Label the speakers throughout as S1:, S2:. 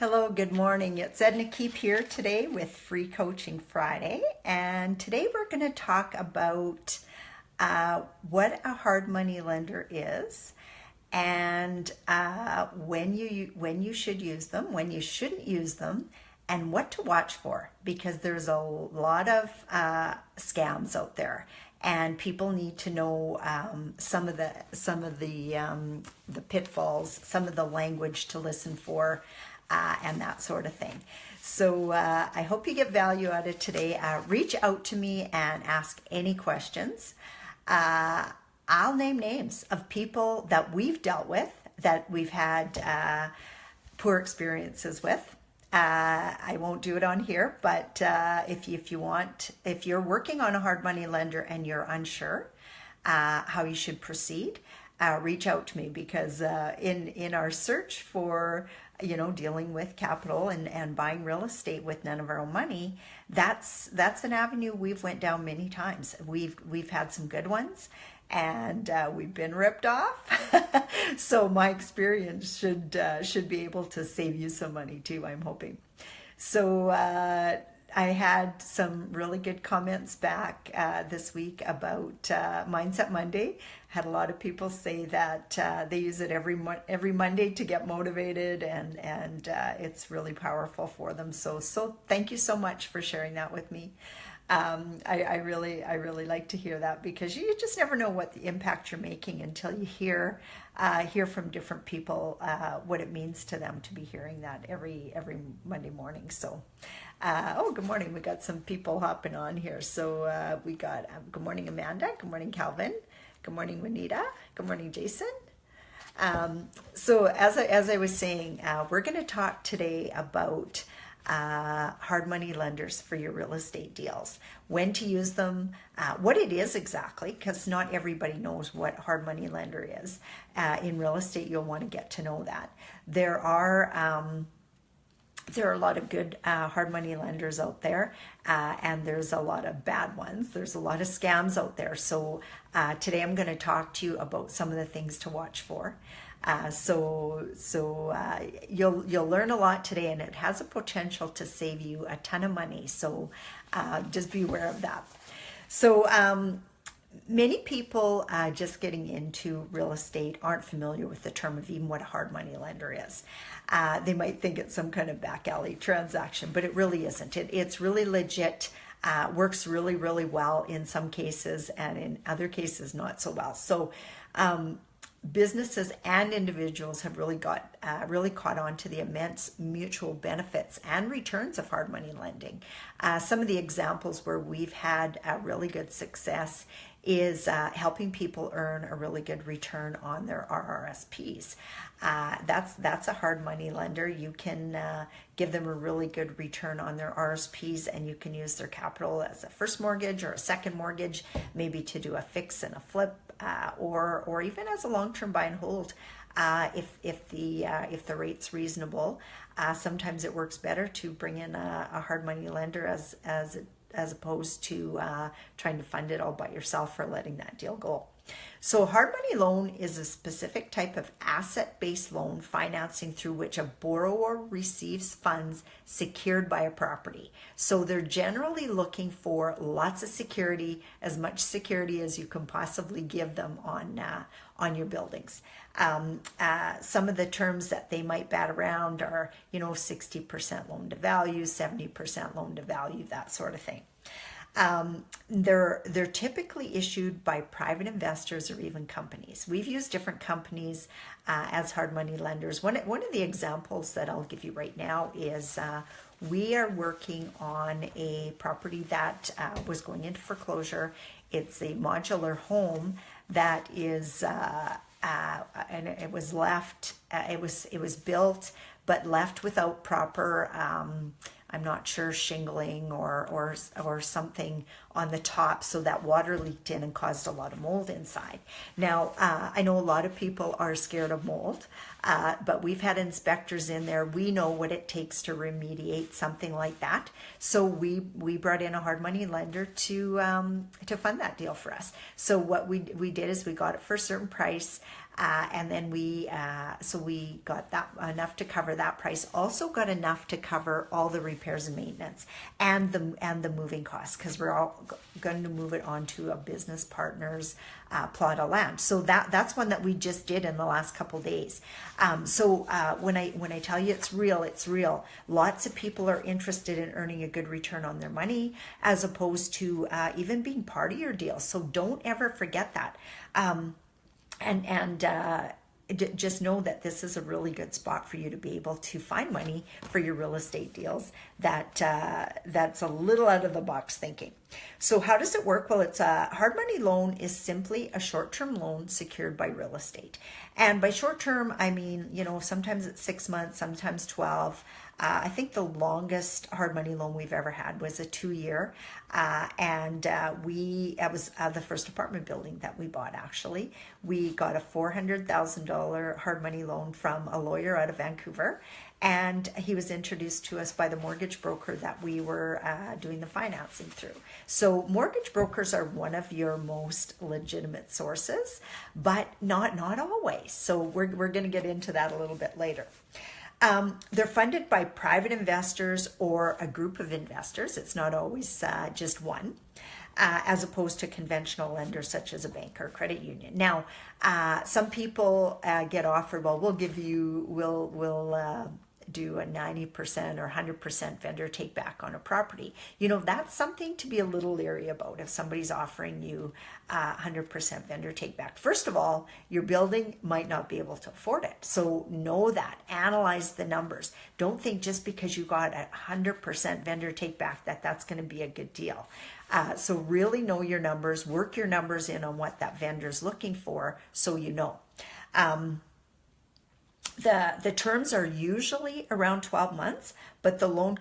S1: Hello, good morning. It's Edna Keep here today with Free Coaching Friday. And today we're going to talk about what a hard money lender is and when you should use them, when you shouldn't use them, and what to watch for, because there's a lot of scams out there, and people need to know some of the pitfalls, some of the language to listen for, and that sort of thing. So I hope you get value out of today. Reach out to me and ask any questions. I'll name names of people that we've dealt with, that we've had poor experiences with. I won't do it on here, but if you want, if you're working on a hard money lender and you're unsure how you should proceed, reach out to me, because in our search for dealing with capital and buying real estate with none of our own money, that's an avenue we've went down many times. We've had some good ones, and we've been ripped off. So my experience should be able to save you some money too, I'm hoping. So I had some really good comments back this week about Mindset Monday. Had a lot of people say that they use it every Monday to get motivated, and it's really powerful for them. So thank you so much for sharing that with me. I really like to hear that, because you just never know what the impact you're making until you hear from different people what it means to them to be hearing that every Monday morning. So good morning. We got some people hopping on here. So we got good morning, Amanda. Good morning, Calvin. Good morning, Juanita. Good morning, Jason. So as I was saying, we're going to talk today about hard money lenders for your real estate deals, when to use them, what it is exactly, because not everybody knows what hard money lender is. In real estate, you'll want to get to know that. There are a lot of good hard money lenders out there, and there's a lot of bad ones. There's a lot of scams out there. So today I'm going to talk to you about some of the things to watch for. So you'll learn a lot today, and it has a potential to save you a ton of money. So just be aware of that. So many people just getting into real estate aren't familiar with the term of even what a hard money lender is. They might think it's some kind of back alley transaction, but it really isn't. It's really legit. Works really, really well in some cases, and in other cases not so well. So businesses and individuals have really caught on to the immense mutual benefits and returns of hard money lending. Some of the examples where we've had really good success is helping people earn a really good return on their RRSPs. That's a hard money lender. You can give them a really good return on their RSPs, and you can use their capital as a first mortgage or a second mortgage, maybe to do a fix and a flip, or even as a long-term buy and hold. If the rate's reasonable, sometimes it works better to bring in a hard money lender as opposed to trying to fund it all by yourself or letting that deal go. So hard money loan is a specific type of asset-based loan financing through which a borrower receives funds secured by a property. So they're generally looking for lots of security, as much security as you can possibly give them on your buildings. Some of the terms that they might bat around are, 60% loan to value, 70% loan to value, that sort of thing. They're typically issued by private investors or even companies. We've used different companies as hard money lenders. One of the examples that I'll give you right now is we are working on a property that was going into foreclosure. It's a modular home that is and it was left. It was built but left without proper. I'm not sure, shingling or something on the top, so that water leaked in and caused a lot of mold inside. Now, I know a lot of people are scared of mold, but we've had inspectors in there. We know what it takes to remediate something like that. So we brought in a hard money lender to fund that deal for us. So what we did is we got it for a certain price. And then so we got that enough to cover that price. Also got enough to cover all the repairs and maintenance and the moving costs, because we're all going to move it onto a business partner's plot of land. So that's one that we just did in the last couple days. When I tell you it's real, it's real. Lots of people are interested in earning a good return on their money, as opposed to even being part of your deal. So don't ever forget that. Just know that this is a really good spot for you to be able to find money for your real estate deals that's a little out of the box thinking. So how does it work? Well, it's a hard money loan is simply a short-term loan secured by real estate. And by short-term, I mean, sometimes it's 6 months, sometimes 12. I think the longest hard money loan we've ever had was a 2-year. It was the first apartment building that we bought, actually. We got a $400,000 hard money loan from a lawyer out of Vancouver. And he was introduced to us by the mortgage broker that we were doing the financing through. So mortgage brokers are one of your most legitimate sources, but not always. So we're going to get into that a little bit later. They're funded by private investors or a group of investors. It's not always just one, as opposed to conventional lenders such as a bank or credit union. Now, some people get offered, well, we'll do a 90% or 100% vendor take back on a property. That's something to be a little leery about if somebody's offering you 100% vendor take back. First of all, your building might not be able to afford it. So know that. Analyze the numbers. Don't think just because you got a 100% vendor take back that's going to be a good deal. So really know your numbers, work your numbers in on what that vendor's looking for, so you know. The terms are usually around 12 months, but the loan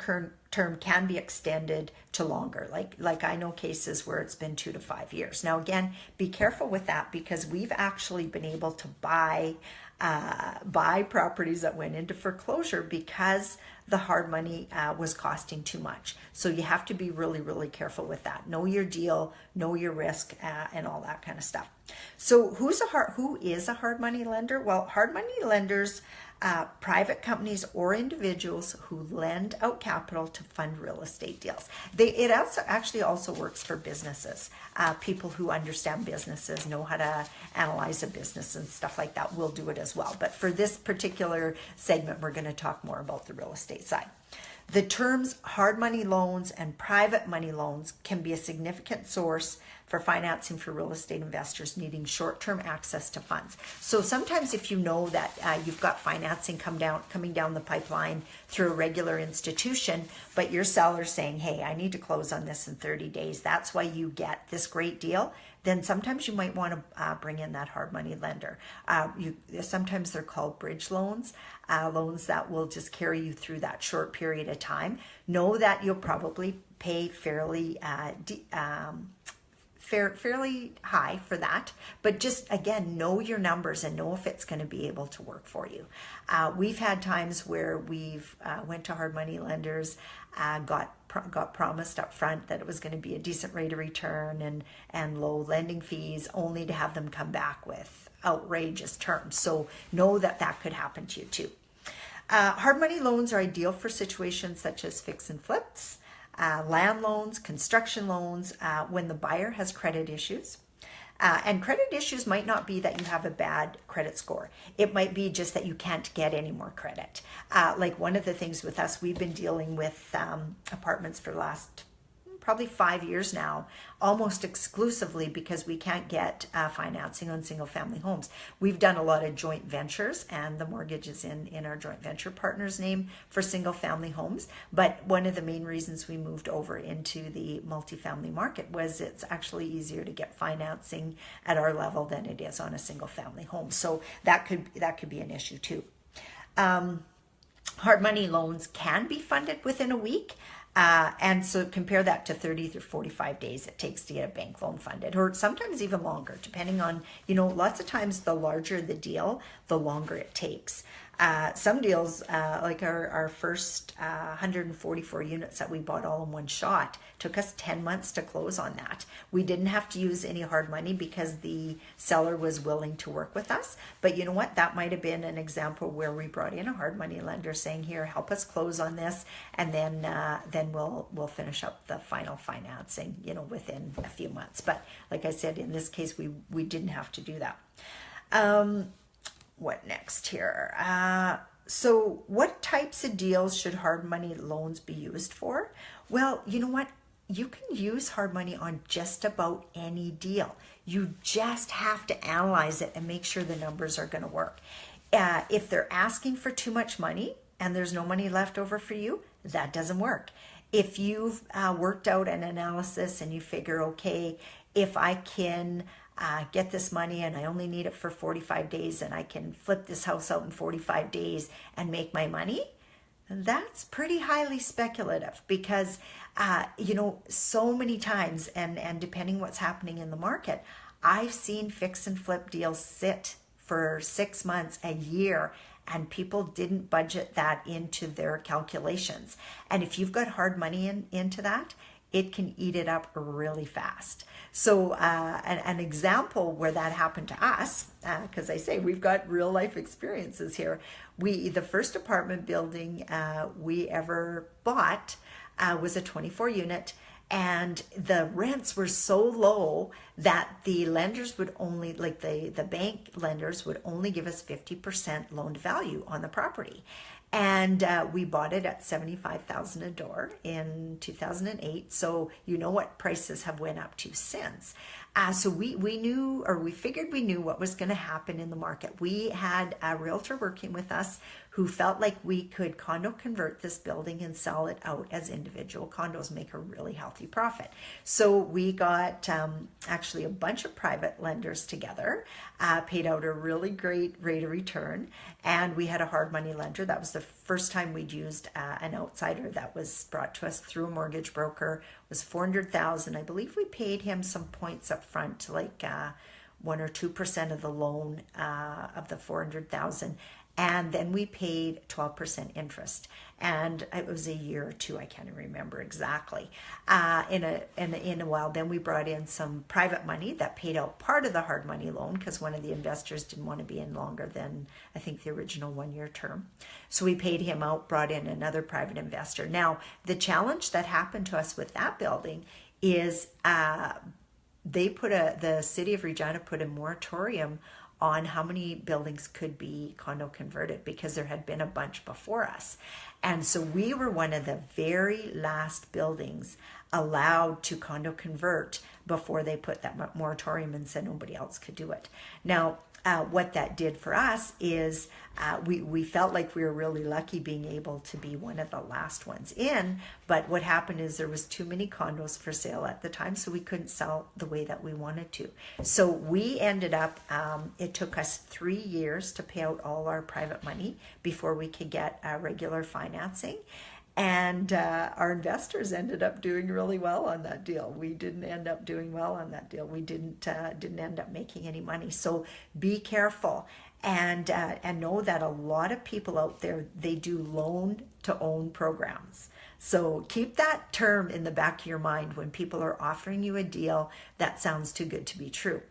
S1: term can be extended to longer. Like I know cases where it's been 2 to 5 years. Now, again, be careful with that, because we've actually been able to buy properties that went into foreclosure because the hard money was costing too much. So you have to be really, really careful with that. Know your deal, know your risk, and all that kind of stuff. So who is a hard money lender? Well, hard money lenders, private companies or individuals who lend out capital to fund real estate deals. It actually also works for businesses. People who understand businesses, know how to analyze a business and stuff like that will do it as well. But for this particular segment, we're going to talk more about the real estate side. The terms hard money loans and private money loans can be a significant source for financing for real estate investors needing short-term access to funds. So sometimes if you know that you've got financing coming down the pipeline through a regular institution, but your seller's saying, hey, I need to close on this in 30 days, that's why you get this great deal, then sometimes you might want to bring in that hard money lender. Sometimes they're called bridge loans, loans that will just carry you through that short period of time. Know that you'll probably pay fairly high for that, but just again, know your numbers and know if it's going to be able to work for you. We've had times where we've went to hard money lenders, got promised up front that it was going to be a decent rate of return and low lending fees, only to have them come back with outrageous terms. So know that could happen to you too. Hard money loans are ideal for situations such as fix and flips, land loans, construction loans, when the buyer has credit issues. And credit issues might not be that you have a bad credit score. It might be just that you can't get any more credit. Like one of the things with us, we've been dealing with apartments for the last probably 5 years now, almost exclusively because we can't get financing on single family homes. We've done a lot of joint ventures, and the mortgage is in our joint venture partner's name for single family homes. But one of the main reasons we moved over into the multifamily market was it's actually easier to get financing at our level than it is on a single family home. So that could be an issue too. Hard money loans can be funded within a week. And so compare that to 30 to 45 days it takes to get a bank loan funded, or sometimes even longer, depending on, lots of times the larger the deal, the longer it takes. Some deals, like our first 144 units that we bought all in one shot, took us 10 months to close on that. We didn't have to use any hard money because the seller was willing to work with us. But you know what? That might have been an example where we brought in a hard money lender saying, here, help us close on this, and then we'll finish up the final financing, within a few months. But like I said, in this case, we didn't have to do that. What next here? So what types of deals should hard money loans be used for? Well, you know what? You can use hard money on just about any deal. You just have to analyze it and make sure the numbers are going to work. If they're asking for too much money and there's no money left over for you, that doesn't work. If you've worked out an analysis and you figure, okay, if I can get this money and I only need it for 45 days and I can flip this house out in 45 days and make my money, that's pretty highly speculative because, so many times, and depending what's happening in the market, I've seen fix and flip deals sit for 6 months, a year, and people didn't budget that into their calculations. And if you've got hard money into that, it can eat it up really fast. So an example where that happened to us, because I say we've got real life experiences here. The first apartment building we ever bought was a 24 unit, and the rents were so low that the lenders would only, like the bank lenders would only give us 50% loan to value on the property. And we bought it at $75,000 a door in 2008. So you know what prices have went up to since. So we knew, or we figured we knew what was going to happen in the market. We had a realtor working with us who felt like we could condo convert this building and sell it out as individual condos, make a really healthy profit. So we got actually a bunch of private lenders together, paid out a really great rate of return, and we had a hard money lender. That was the first time we'd used an outsider that was brought to us through a mortgage broker. It was $400,000. I believe we paid him some points up front, like 1 or 2% of the loan of the $400,000. And then we paid 12% interest. And it was a year or two, I can't even remember exactly. In a while, then we brought in some private money that paid out part of the hard money loan because one of the investors didn't want to be in longer than, I think, the original 1-year term. So we paid him out, brought in another private investor. Now, the challenge that happened to us with that building is the city of Regina put a moratorium on how many buildings could be condo converted because there had been a bunch before us. And so we were one of the very last buildings allowed to condo convert before they put that moratorium and said nobody else could do it. Now, what that did for us is we felt like we were really lucky being able to be one of the last ones in, but what happened is there was too many condos for sale at the time, so we couldn't sell the way that we wanted to. So we ended up, it took us 3 years to pay out all our private money before we could get regular financing. And our investors ended up doing really well on that deal. We didn't end up doing well on that deal. We didn't end up making any money. So be careful and know that a lot of people out there, they do loan to own programs. So keep that term in the back of your mind when people are offering you a deal that sounds too good to be true.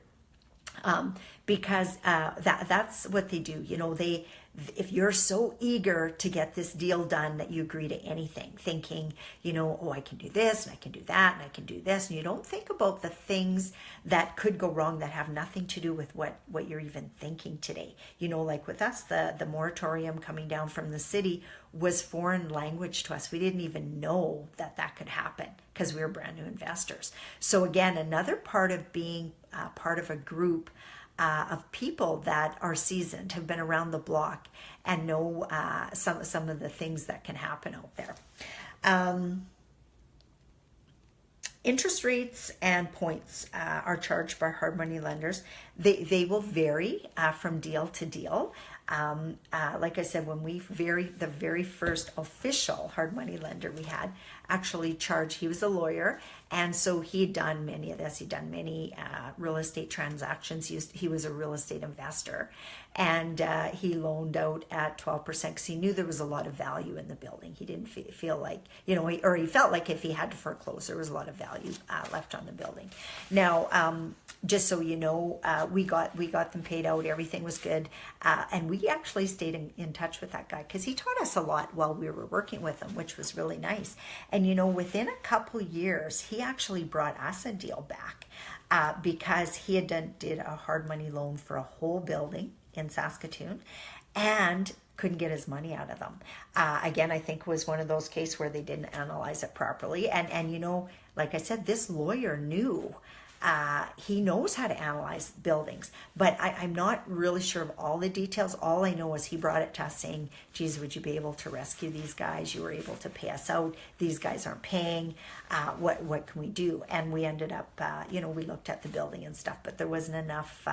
S1: Because that's what they do. If you're so eager to get this deal done that you agree to anything, thinking, oh, I can do this and I can do that and I can do this, and you don't think about the things that could go wrong that have nothing to do with what you're even thinking today. Like with us, the moratorium coming down from the city was foreign language to us. We didn't even know that could happen because we were brand new investors. So again, another part of being part of a group of people that are seasoned, have been around the block, and know some of the things that can happen out there. Interest rates and points are charged by hard money lenders. They will vary from deal to deal. Like I said, when the very first official hard money lender we had actually charged, he was a lawyer, And so he'd done many of this. He'd done many real estate transactions. He was a real estate investor, and he loaned out at 12% because he knew there was a lot of value in the building. He didn't feel like, he felt like if he had to foreclose, there was a lot of value left on the building. Now, just so you know, we got them paid out. Everything was good, and we actually stayed in touch with that guy because he taught us a lot while we were working with him, which was really nice. And within a couple years, he actually brought us a deal back because he had did a hard money loan for a whole building in Saskatoon, and couldn't get his money out of them. Again, I think was one of those cases where they didn't analyze it properly. And like I said, this lawyer knew. He knows how to analyze buildings, but I'm not really sure of all the details. All I know is he brought it to us saying, geez, would you be able to rescue these guys? You were able to pay us out. These guys aren't paying. What can we do? And we ended up, we looked at the building and stuff, but there wasn't enough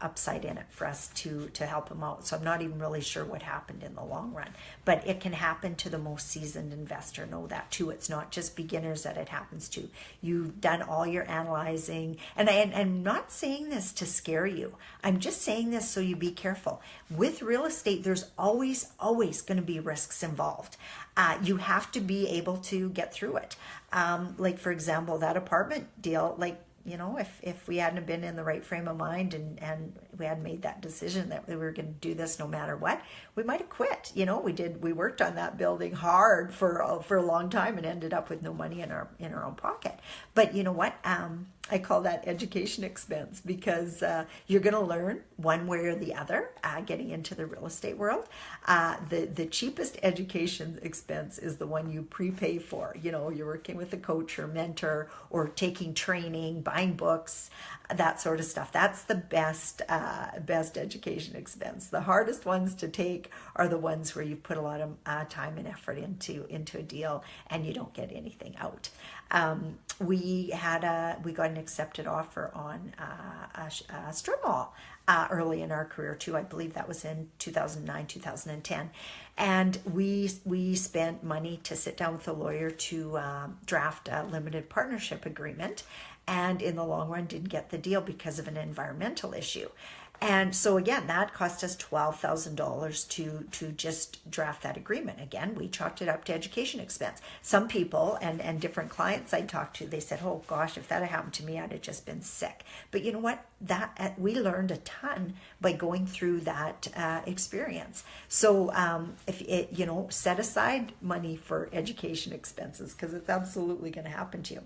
S1: upside in it for us to help him out. So I'm not even really sure what happened in the long run, but it can happen to the most seasoned investor. Know that too. It's not just beginners that it happens to. You've done all your analyzing, and I'm not saying this to scare you. I'm just saying this so you be careful. With real estate, there's always going to be risks involved. You have to be able to get through it. Like for example, that apartment deal, if we hadn't been in the right frame of mind and we hadn't made that decision that we were going to do this no matter what, we might have quit. We worked on that building hard for a long time and ended up with no money in our own pocket. But you know what? I call that education expense because you're going to learn one way or the other getting into the real estate world. The cheapest education expense is the one you prepay for. You're working with a coach or mentor or taking training, buying books, that sort of stuff. That's the best education expense. The hardest ones to take are the ones where you put a lot of time and effort into a deal and you don't get anything out. We got an accepted offer on a strip mall early in our career too. I believe that was in 2009, 2010. And we spent money to sit down with a lawyer to draft a limited partnership agreement. And in the long run, didn't get the deal because of an environmental issue. And so again, that cost us $12,000 to just draft that agreement. Again, we chalked it up to education expense. Some people and different clients I talked to, they said, "Oh gosh, if that had happened to me, I'd have just been sick." But you know what? We learned a ton by going through that experience. So set aside money for education expenses because it's absolutely going to happen to you.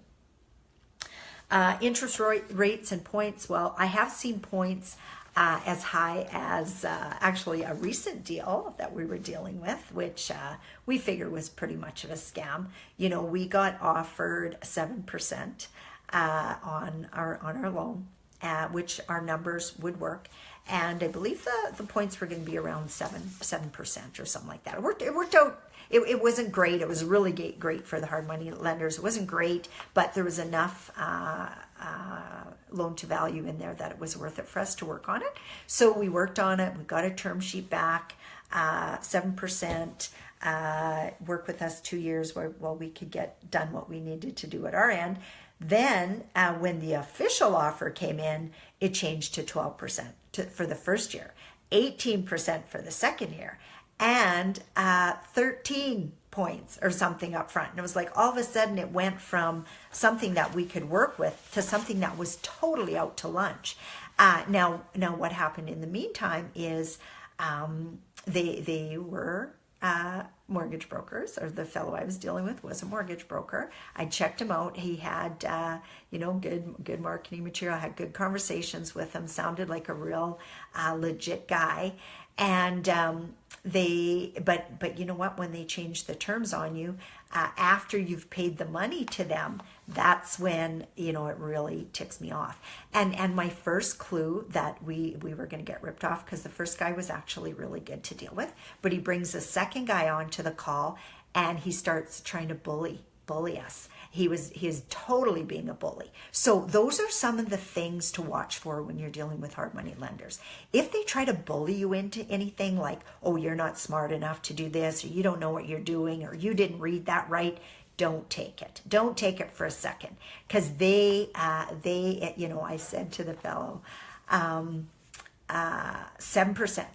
S1: Interest rates and points. Well, I have seen points as high as actually a recent deal that we were dealing with, which we figured was pretty much of a scam. We got offered 7% on our loan, which our numbers would work. And I believe the points were going to be around 7% or something like that. It worked out. It wasn't great. It was really great for the hard money lenders. It wasn't great, but there was enough loan to value in there that it was worth it for us to work on it. So we worked on it. We got a term sheet back, 7%. Work with us 2 years while we could get done what we needed to do at our end. Then when the official offer came in, it changed to 12% for the first year, 18% for the second year, and 13 points or something up front. And it was like all of a sudden it went from something that we could work with to something that was totally out to lunch. Now what happened in the meantime is they were mortgage brokers, or the fellow I was dealing with was a mortgage broker. I checked him out. He had good marketing material. I had good conversations with him. Sounded like a real legit guy. And but you know what? When they change the terms on you, after you've paid the money to them, that's when it really ticks me off. And my first clue that we were going to get ripped off, because the first guy was actually really good to deal with, but he brings the second guy on to the call and he starts trying to bully us. He is totally being a bully. So those are some of the things to watch for when you're dealing with hard money lenders. If they try to bully you into anything like, oh, you're not smart enough to do this, or you don't know what you're doing, or you didn't read that right, don't take it. Don't take it for a second, because they, I said to the fellow, 7%.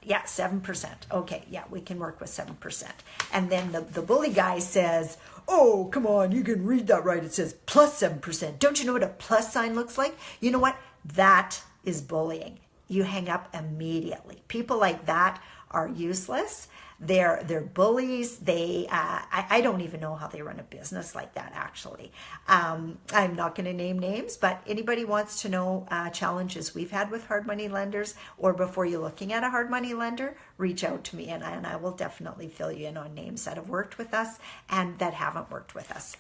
S1: Yeah, 7%. Okay, yeah, we can work with 7%. And then the bully guy says, oh, come on, you can read that right. It says plus 7%. Don't you know what a plus sign looks like? You know what? That is bullying. You hang up immediately. People like that are useless. They're bullies. I don't even know how they run a business like that, actually. I'm not going to name names, but anybody wants to know challenges we've had with hard money lenders, or before you're looking at a hard money lender, reach out to me, and I will definitely fill you in on names that have worked with us and that haven't worked with us.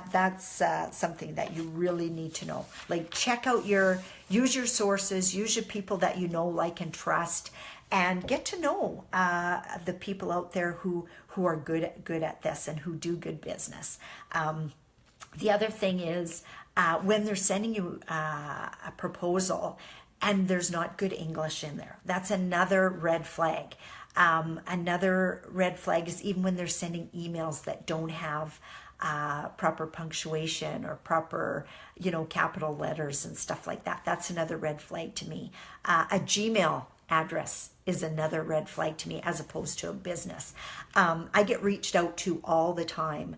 S1: That's something that you really need to know. Like, use your sources, use your people that you know, like, and trust, and get to know the people out there who are good at this and who do good business. The other thing is when they're sending you a proposal and there's not good English in there, that's another red flag. Another red flag is even when they're sending emails that don't have proper punctuation or proper, capital letters and stuff like that. That's another red flag to me. A Gmail address is another red flag to me, as opposed to a business. I get reached out to all the time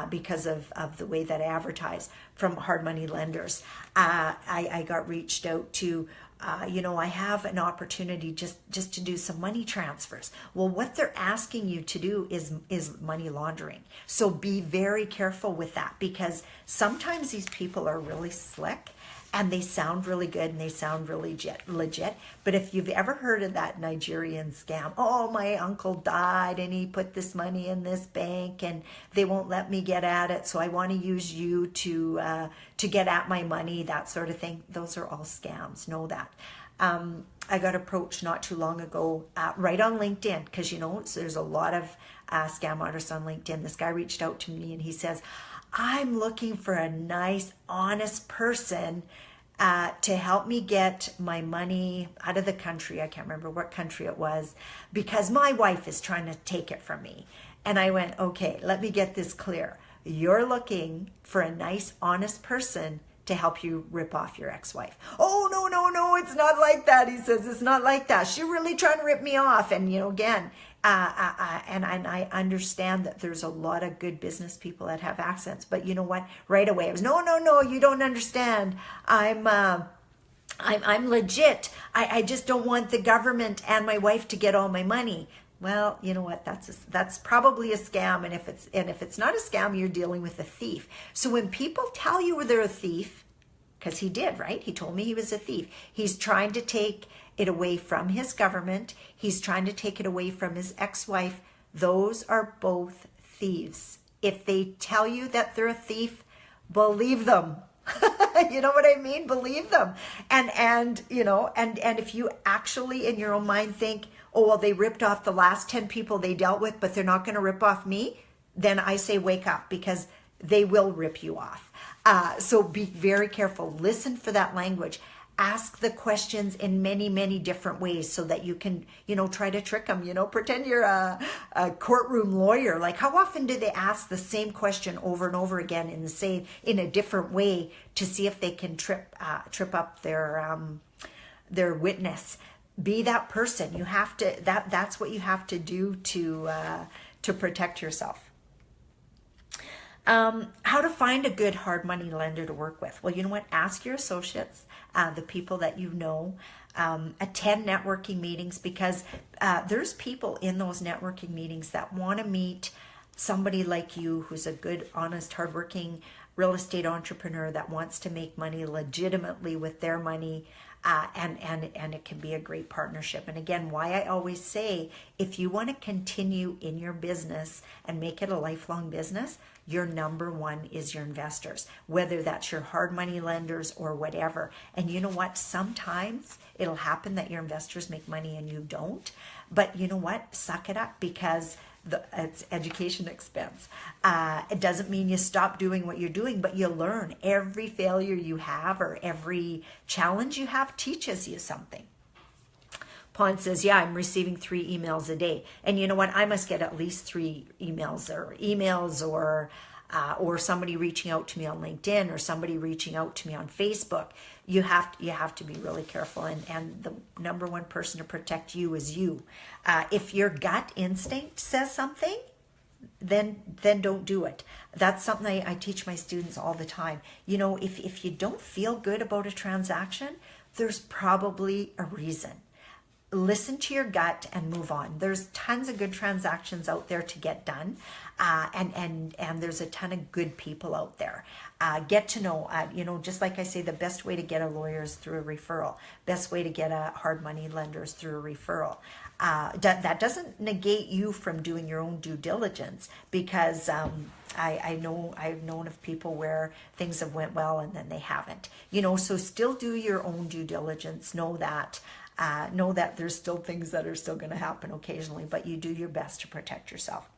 S1: because of the way that I advertise, from hard money lenders. I got reached out to, I have an opportunity just to do some money transfers. Well, what they're asking you to do is money laundering. So be very careful with that, because sometimes these people are really slick and they sound really good and they sound really legit. But if you've ever heard of that Nigerian scam, oh, my uncle died and he put this money in this bank and they won't let me get at it, so I want to use you to get at my money, that sort of thing. Those are all scams. Know that. I got approached not too long ago, right on LinkedIn, because there's a lot of scam artists on LinkedIn. This guy reached out to me and he says, I'm looking for a nice, honest person to help me get my money out of the country. I can't remember what country it was, because my wife is trying to take it from me. And I went, okay, let me get this clear. You're looking for a nice, honest person to help you rip off your ex-wife. Oh, no, it's not like that. He says, it's not like that. She's really trying to rip me off. And, again, and I understand that there's a lot of good business people that have accents, but you know what? Right away, I was, no, you don't understand. I'm legit. I just don't want the government and my wife to get all my money. Well, you know what? That's probably a scam, and if it's not a scam, you're dealing with a thief. So when people tell you they're a thief, because he did, right? He told me he was a thief. He's trying to take it away from his government. He's trying to take it away from his ex-wife. Those are both thieves. If they tell you that they're a thief, believe them. You know what I mean? Believe them. And if you actually in your own mind think, oh, well, they ripped off the last 10 people they dealt with, but they're not going to rip off me, then I say wake up, because they will rip you off. So be very careful. Listen for that language. Ask the questions in many, many different ways so that you can, try to trick them, pretend you're a courtroom lawyer. Like, how often do they ask the same question over and over again in a different way to see if they can trip up their witness? Be that person. You have to, that's what you have to do to protect yourself. How to find a good hard money lender to work with? Well, you know what? Ask your associates, the people that you know. Attend networking meetings, because there's people in those networking meetings that want to meet somebody like you who's a good, honest, hardworking real estate entrepreneur that wants to make money legitimately with their money. And it can be a great partnership. And again, why I always say, if you want to continue in your business and make it a lifelong business, your number one is your investors, whether that's your hard money lenders or whatever. And you know what? Sometimes it'll happen that your investors make money and you don't. But you know what? Suck it up, because it's education expense. It doesn't mean you stop doing what you're doing, but you learn. Every failure you have or every challenge you have teaches you something. Juan says, yeah, I'm receiving 3 emails a day. And you know what? I must get at least 3 emails or somebody reaching out to me on LinkedIn or somebody reaching out to me on Facebook. You have to be really careful. And the number one person to protect you is you. If your gut instinct says something, then don't do it. That's something I teach my students all the time. You know, if you don't feel good about a transaction, there's probably a reason. Listen to your gut and move on. There's tons of good transactions out there to get done, and there's a ton of good people out there. Get to know, just like I say, the best way to get a lawyer is through a referral. Best way to get a hard money lender is through a referral. That doesn't negate you from doing your own due diligence, because I've known of people where things have went well and then they haven't. So still do your own due diligence. Know that there's still things that are still going to happen occasionally, but you do your best to protect yourself.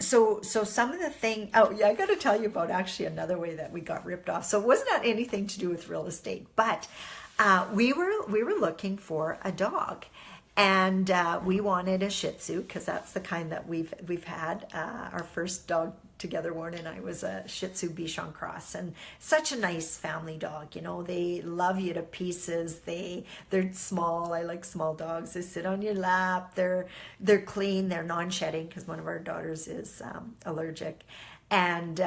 S1: So some of the thing, I got to tell you about actually another way that we got ripped off. So it wasn't anything to do with real estate, but we were looking for a dog, and we wanted a Shih Tzu, because that's the kind that we've had. Our first dog together, Warren and I, was a Shih Tzu Bichon Cross, and such a nice family dog. They love you to pieces. They're small. I like small dogs. They sit on your lap. They're clean. They're non-shedding, because one of our daughters is allergic. And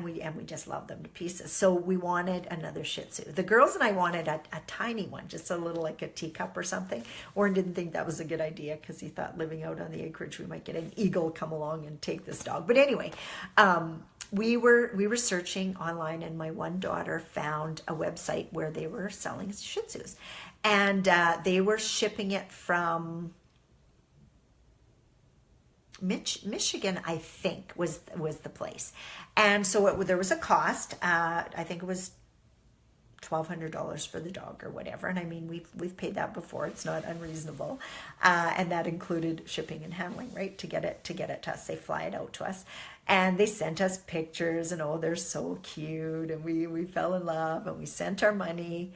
S1: we just love them to pieces. So we wanted another Shih Tzu. The girls and I wanted a tiny one, just a little, like a teacup or something. Warren didn't think that was a good idea, because he thought living out on the acreage we might get an eagle come along and take this dog. But anyway, we were searching online, and my one daughter found a website where they were selling Shih Tzus, and they were shipping it from Michigan, I think, was the place. And so there was a cost. I think it was $1,200 for the dog or whatever. And I mean, we've paid that before. It's not unreasonable. And that included shipping and handling, right? To get it to us. They fly it out to us. And they sent us pictures, and they're so cute. And we fell in love, and we sent our money.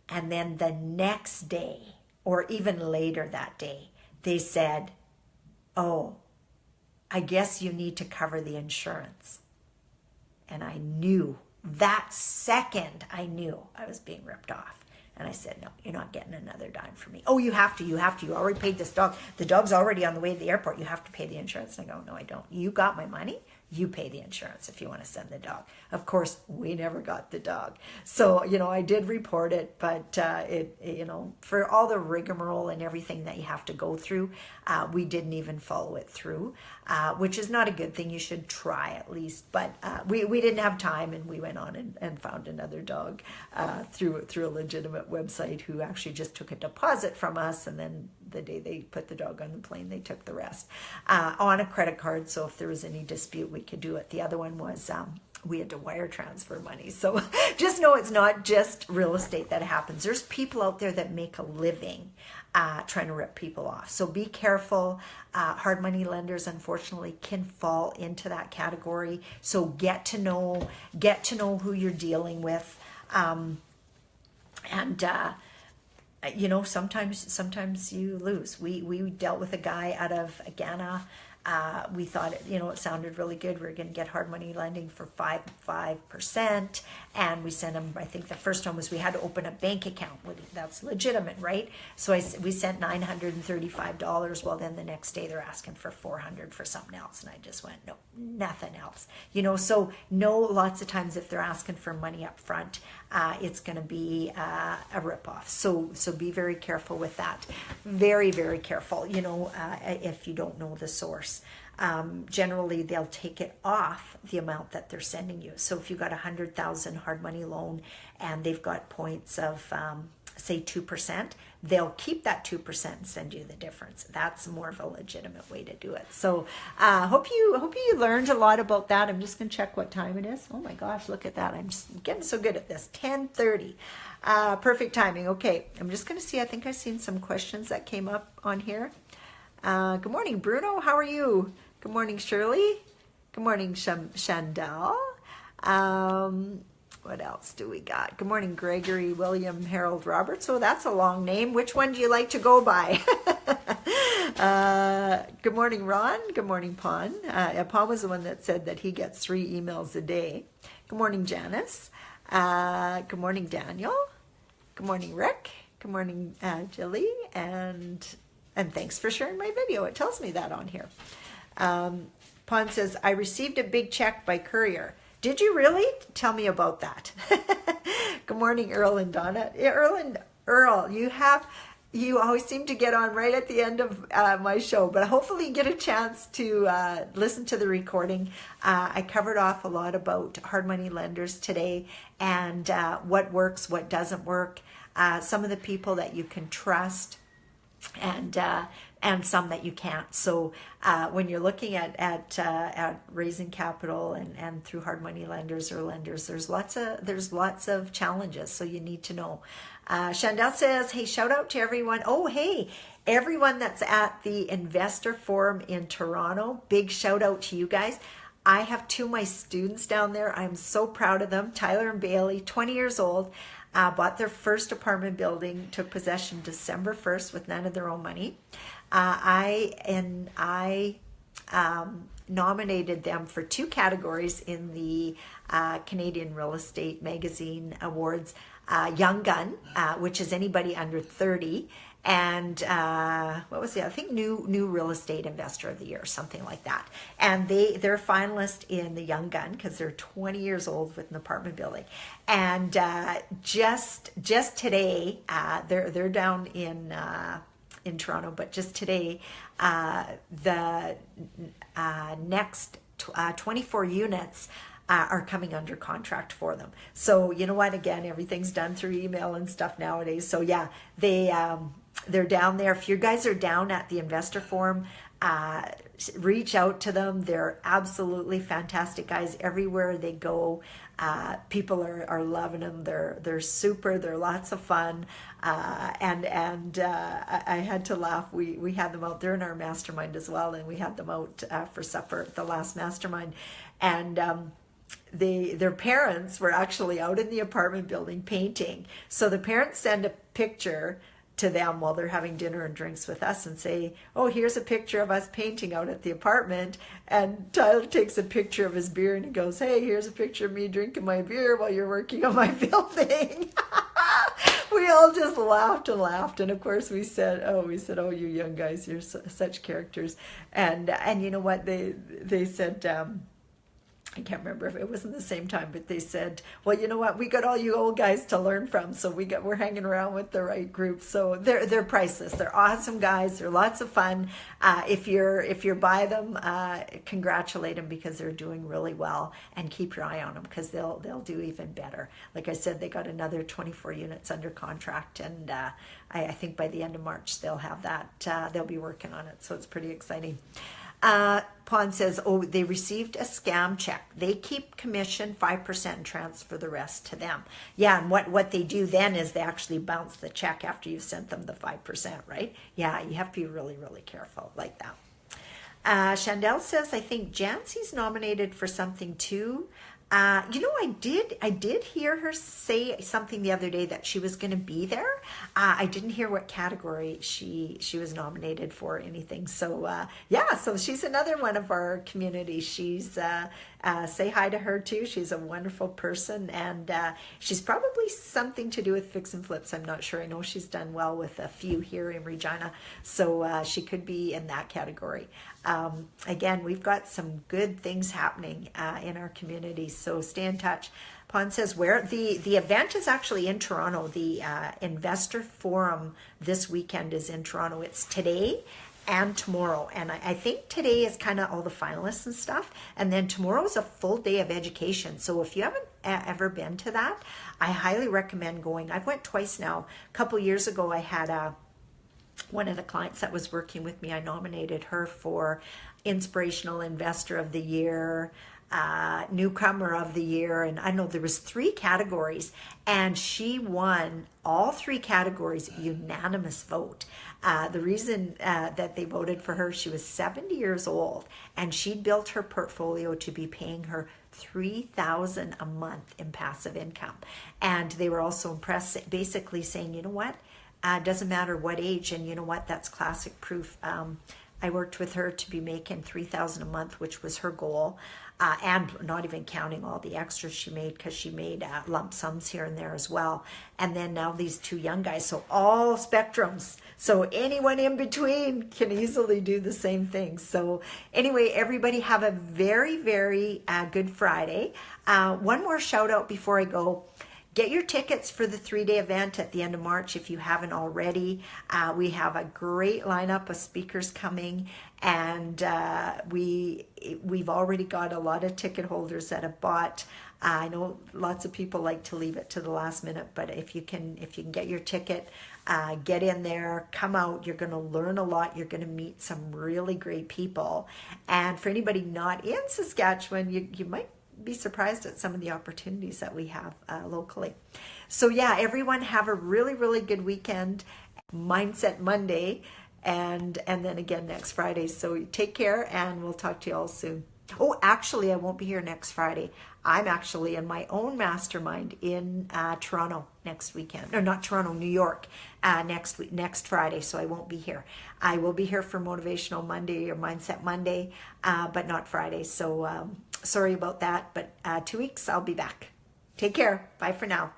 S1: And then the next day, or even later that day, they said, oh, I guess you need to cover the insurance. And I knew, that second, I knew I was being ripped off. And I said, no, you're not getting another dime from me. Oh, you have to. You already paid this dog. The dog's already on the way to the airport. You have to pay the insurance. And I go, no, I don't. You got my money. You pay the insurance if you want to send the dog. Of course, we never got the dog. So, I did report it, but for all the rigmarole and everything that you have to go through, we didn't even follow it through, which is not a good thing. You should try at least. But we didn't have time, and we went on and found another dog through a legitimate website, who actually just took a deposit from us, and then the day they put the dog on the plane, they took the rest on a credit card. So if there was any dispute, we could do it. The other one was we had to wire transfer money. So just know it's not just real estate that happens. There's people out there that make a living trying to rip people off. So be careful. Hard money lenders, unfortunately, can fall into that category. So get to know who you're dealing with, sometimes you lose. We dealt with a guy out of Ghana. We thought it sounded really good. We were going to get hard money lending for 5%, and we sent him. I think the first one was we had to open a bank account. That's legitimate, right? So we sent $935. Well, then the next day they're asking for $400 for something else, and I just went, no, nothing else. So lots of times if they're asking for money up front, it's going to be a ripoff. So be very careful with that. Very, very careful. If you don't know the source. Generally, they'll take it off the amount that they're sending you. So if you got $100,000 hard money loan and they've got points of say 2%, they'll keep that 2% and send you the difference. That's more of a legitimate way to do it. So hope you learned a lot about that. I'm just going to check what time it is. Oh my gosh, look at that. I'm just getting so good at this. 10:30. Perfect timing. Okay, I'm just going to see. I think I've seen some questions that came up on here. Good morning, Bruno. How are you? Good morning, Shirley. Good morning, Chandel. What else do we got? Good morning, Gregory William Harold Roberts. Oh, that's a long name. Which one do you like to go by? Good morning, Ron. Good morning, Pon. Pon was the one that said that he gets 3 emails a day. Good morning, Janice. Good morning, Daniel. Good morning, Rick. Good morning, Jilly. And thanks for sharing my video. It tells me that on here. Pon says, I received a big check by courier. Did you really? Tell me about that. Good morning, Earl and Donna. Earl, you always seem to get on right at the end of my show, but hopefully you get a chance to listen to the recording. I covered off a lot about hard money lenders today and what works, what doesn't work, some of the people that you can trust, and some that you can't. So when you're looking at raising capital and through hard money lenders or lenders, there's lots of challenges. So you need to know. Chandel says, hey, shout out to everyone. Oh, hey, everyone that's at the Investor Forum in Toronto. Big shout out to you guys. I have 2 of my students down there. I'm so proud of them. Tyler and Bailey, 20 years old. Bought their first apartment building, took possession December 1st with none of their own money. I nominated them for 2 categories in the Canadian Real Estate Magazine Awards. Young Gun, which is anybody under 30, and what was the other thing? New Real Estate Investor of the Year, something like that. And they're finalists in the Young Gun because they're 20 years old with an apartment building. And just today, they're down in Toronto, but just today, the next 24 units are coming under contract for them. So you know what? Again, everything's done through email and stuff nowadays. So yeah, they're down there. If you guys are down at the Investor Forum, reach out to them. They're absolutely fantastic guys. Everywhere they go, people are loving them. They're super. They're lots of fun. I had to laugh. We had them out there in our mastermind as well, and we had them out for supper at the last mastermind, and their parents were actually out in the apartment building painting. So the parents send a picture to them while they're having dinner and drinks with us and say, oh, here's a picture of us painting out at the apartment. And Tyler takes a picture of his beer and he goes, hey, here's a picture of me drinking my beer while you're working on my building. We all just laughed and laughed. And of course we said, oh, you young guys, you're such characters. And you know what, they said, I can't remember if it was in the same time, but they said, well, you know what? We got all you old guys to learn from. So we're hanging around with the right group. So they're priceless. They're awesome guys. They're lots of fun. If you're by them, congratulate them because they're doing really well, and keep your eye on them because they'll do even better. Like I said, they got another 24 units under contract. And I think by the end of March, they'll have that. They'll be working on it. So it's pretty exciting. Pon says, oh, they received a scam check. They keep commission 5% and transfer the rest to them. Yeah, and what they do then is they actually bounce the check after you've sent them the 5%, right? Yeah, you have to be really, really careful like that. Chandel says, I think Jancy's nominated for something too. I did hear her say something the other day that she was going to be there. I didn't hear what category she was nominated for or anything. So so she's another one of our community. She's say hi to her too. She's a wonderful person, and she's probably something to do with fix and flips. I'm not sure. I know she's done well with a few here in Regina, so she could be in that category. Again, we've got some good things happening in our community, so stay in touch. Pon says, where the event is actually in Toronto. The Investor Forum this weekend is in Toronto. It's today and tomorrow, and I think today is kind of all the finalists and stuff, and then tomorrow is a full day of education. So if you haven't ever been to that, I highly recommend going. I've went twice now. A couple years ago, I had one of the clients that was working with me, I nominated her for Inspirational Investor of the Year, Newcomer of the Year, and I know there was 3 categories, and she won all 3 categories, unanimous vote. The reason that they voted for her, she was 70 years old, and she'd built her portfolio to be paying her $3,000 a month in passive income. And they were also impressed, basically saying, you know what, doesn't matter what age, and you know what, that's classic proof. I worked with her to be making $3,000 a month, which was her goal, and not even counting all the extras she made, because she made lump sums here and there as well. And then now these two young guys, so all spectrums. So anyone in between can easily do the same thing. So anyway, everybody have a very, very good Friday. One more shout out before I go. Get your tickets for the 3-day event at the end of March if you haven't already. We have a great lineup of speakers coming, and we've already got a lot of ticket holders that have bought. I know lots of people like to leave it to the last minute, but if you can get your ticket, get in there, come out. You're going to learn a lot. You're going to meet some really great people. And for anybody not in Saskatchewan, you might be surprised at some of the opportunities that we have locally. So yeah, everyone have a really, really good weekend. Mindset Monday, and then again next Friday. So take care, and we'll talk to you all soon. Oh, actually, I won't be here next Friday. I'm actually in my own mastermind in Toronto next weekend. Or not Toronto, New York, next Friday, so I won't be here. I will be here for Motivational Monday or Mindset Monday, but not Friday. So sorry about that, but 2 weeks I'll be back. Take care. Bye for now.